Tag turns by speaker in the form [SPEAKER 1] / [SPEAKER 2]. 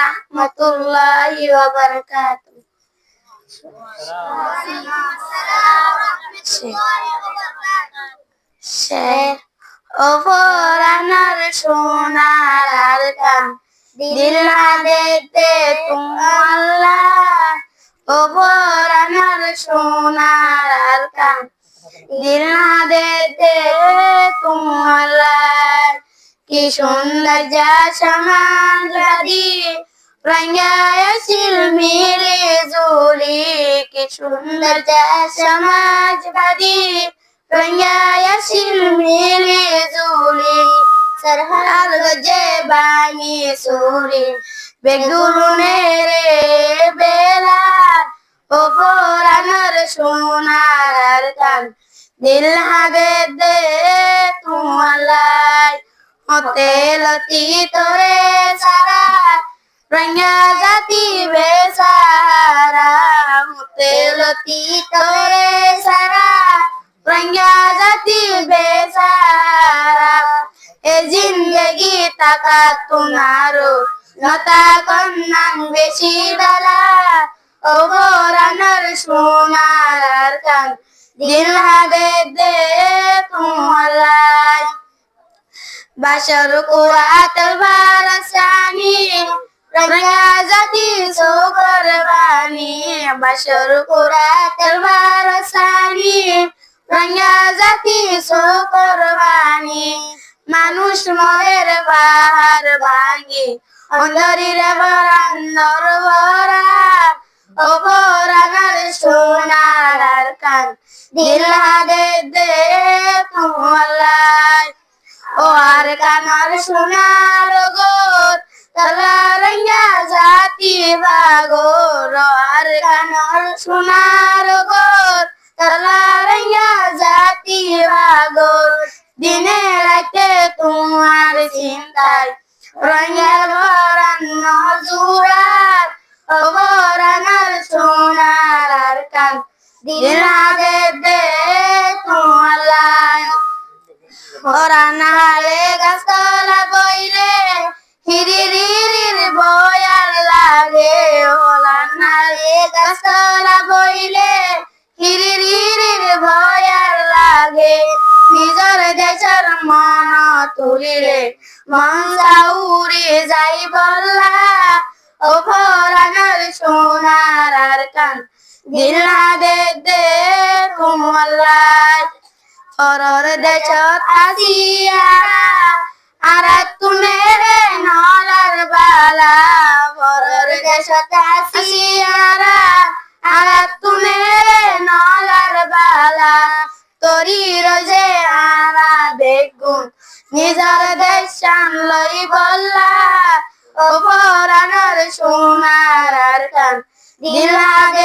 [SPEAKER 1] রাহমাতুল্লাহি ওয়া বারাকাতুহু। শের ও পরাণের সোনার আরকান, দিল না দেখতে তোমাল্লাহ। ও পরাণের সোনার আরকান, দিল না দেখতে তোমাল্লাহ। কি সুন্দর যা সমাজবাদী রঙ্গায়শীল মিলে জুলি, কি সুন্দর যা সমাজবাদী রঙ্গায়শীল মিলে জুলি। সরহার গজে বাঙি সুরি বেগুনে রে বেলা। ও পরাণের সোনার আরকান, দিল হাবে দে তোমাল্লাহ। হতে লতি তোরে সারা রঙ্গা জাতি বেসারা। হতে লতি তোরে সারা রঙ্গা জাতি বেসারা। এ জিন্দগি তাকা তোমারো নতা কন্যান বেশি বেলা। ও পরাণের সোনার আরকান, দিল হাবে দে তোমাল্লাহ। বাশর কুয়াতল বারসানি রঙ্গা জাতি সুকুরবানি। বাশর কুয়াতল বারসানি রঙ্গা জাতি সুকুরবানি। মানুষ মরের বাহার ভাঙি অন্তরীর বরান্দর ভরা। ও পরাণের সোনার আরকান, দিল হাবে দে তোমাল্লাহ। ও আরকানের সোনার গোর তালা রঙ্গা জাতি বাগর। ও আরকানের সোনার গোর তালা রঙ্গা জাতি বাগর। দিনে রাতে তোমার চিন্তায় রঙ্গের বরান্ন জুড়ার। ও পরাণের সোনার আরকান, দিল হাবে দে তোমাল্লাহ। পরাণালে গাছতলা বইলে হিরিরির বয়ার লাগে। পরাণালে গাছতলা বইলে হিরিরির বয়ার লাগে। নিজর দেশের মন তুলিলে মন উড়ে যাই বল্লা। ও পরাণের সোনার আরকান, দিল হাবে দে তোমাল্লাহ। পরর দেশত আসিয়ারা আরাত তুনে নলার বালা। পরর দেশত আসিয়ারা আরাত তুনে নলার বালা। তরি রজে আরা বেগুন নিজর দেশান লই বল্লা। ও পরাণের সোনার আরকান, দিল হাবে